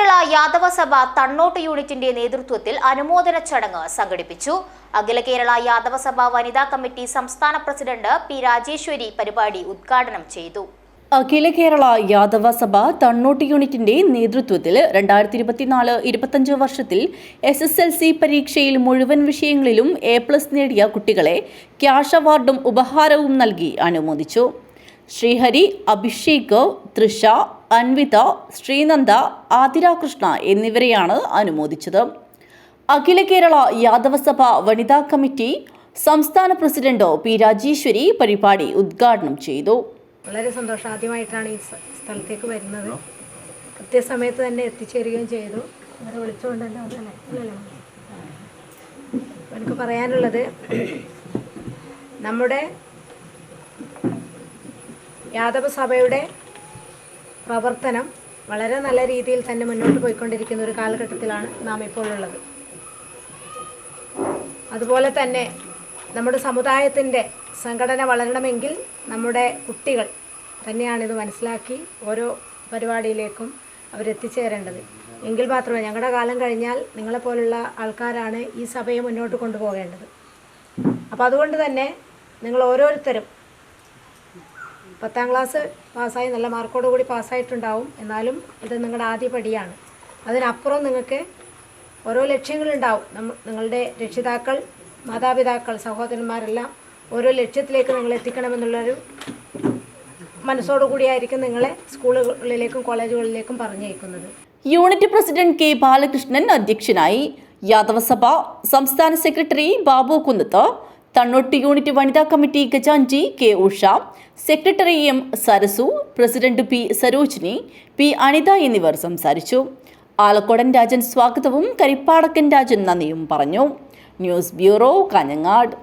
കേരള യാദവ സഭ തണ്ണോട്ട് യൂണിറ്റിന്റെ നേതൃത്വത്തിൽ അനുമോദന ചടങ്ങ് സംഘടിപ്പിച്ചു. അഖില കേരള യാദവ സഭ വനിതാ കമ്മിറ്റി സംസ്ഥാന പ്രസിഡന്റ് പി രാജേശ്വരി പരിപാടി ഉദ്ഘാടനം ചെയ്തു. അഖില കേരള യാദവ സഭ തണ്ണോട്ട് യൂണിറ്റിന്റെ നേതൃത്വത്തിൽ 2024-25 വർഷത്തിൽ SSLC പരീക്ഷയിൽ മുഴുവൻ വിഷയങ്ങളിലും A+ നേടിയ കുട്ടികളെ ക്യാഷ് അവാർഡും ഉപഹാരവും നൽകി അനുമോദിച്ചു. ശ്രീഹരി, അഭിഷേക്, തൃഷ, അൻവിത, ശ്രീനന്ദ, ആതിരാകൃഷ്ണ എന്നിവരെയാണ് അനുമോദിച്ചത്. അഖില കേരള യാദവ സഭ വനിതാ കമ്മിറ്റി സംസ്ഥാന പ്രസിഡന്റ് പി രാജേശ്വരി പരിപാടി ഉദ്ഘാടനം ചെയ്തു. വളരെ സന്തോഷം. ആദ്യമായിട്ടാണ് ഈ സ്ഥലത്തേക്ക് വരുന്നത്. കൃത്യസമയത്ത് തന്നെ എത്തിച്ചേരുകയും ചെയ്തു. അവരെ വിളിച്ചുകൊണ്ടല്ലോ എനിക്ക് പറയാനുള്ളത്, നമ്മുടെ യാദവ സഭയുടെ പ്രവർത്തനം വളരെ നല്ല രീതിയിൽ തന്നെ മുന്നോട്ട് പോയിക്കൊണ്ടിരിക്കുന്ന ഒരു കാലഘട്ടത്തിലാണ് നാം ഇപ്പോൾ ഉള്ളത്. അതുപോലെ തന്നെ നമ്മുടെ സമുദായത്തിൻ്റെ സംഘടന വളരണമെങ്കിൽ നമ്മുടെ കുട്ടികൾ തന്നെയാണിത് മനസ്സിലാക്കി ഓരോ പരിപാടിയിലേക്കും അവരെത്തിച്ചേരേണ്ടത്. എങ്കിൽ മാത്രമേ, ഞങ്ങളുടെ കാലം കഴിഞ്ഞാൽ നിങ്ങളെപ്പോലുള്ള ആൾക്കാരാണ് ഈ സഭയെ മുന്നോട്ട് കൊണ്ടുപോകേണ്ടത്. അപ്പോൾ അതുകൊണ്ട് തന്നെ നിങ്ങൾ ഓരോരുത്തരും 10ാം ക്ലാസ് പാസ്സായി നല്ല മാർക്കോട് കൂടി പാസ്സായിട്ടുണ്ടാവും. എന്നാലും ഇത് നിങ്ങളുടെ ആദ്യ പടിയാണ്. അതിനപ്പുറം നിങ്ങൾക്ക് ഓരോ ലക്ഷ്യങ്ങളുണ്ടാവും. നിങ്ങളുടെ രക്ഷിതാക്കൾ, മാതാപിതാക്കൾ, സഹോദരന്മാരെല്ലാം ഓരോ ലക്ഷ്യത്തിലേക്ക് നിങ്ങൾ എത്തിക്കണമെന്നുള്ളൊരു മനസ്സോടുകൂടിയായിരിക്കും നിങ്ങളെ സ്കൂളുകളിലേക്കും കോളേജുകളിലേക്കും പറഞ്ഞയക്കുന്നത്. യൂണിറ്റ് പ്രസിഡന്റ് കെ ബാലകൃഷ്ണൻ അധ്യക്ഷനായി. യാദവ സഭ സംസ്ഥാന സെക്രട്ടറി ബാബു കുന്നത്ത്, തണ്ണോട്ട് യൂണിറ്റ് വനിതാ കമ്മിറ്റി ഖജാൻജി K Usha, secretary M Sarasu, president P Sarojini, P Anitha എന്നിവർ സംസാരിച്ചു. ആലക്കോടൻ രാജൻ സ്വാഗതവും കരിപ്പാടക്കൻ രാജൻ നന്ദിയും പറഞ്ഞു. News bureau, Kanhangad.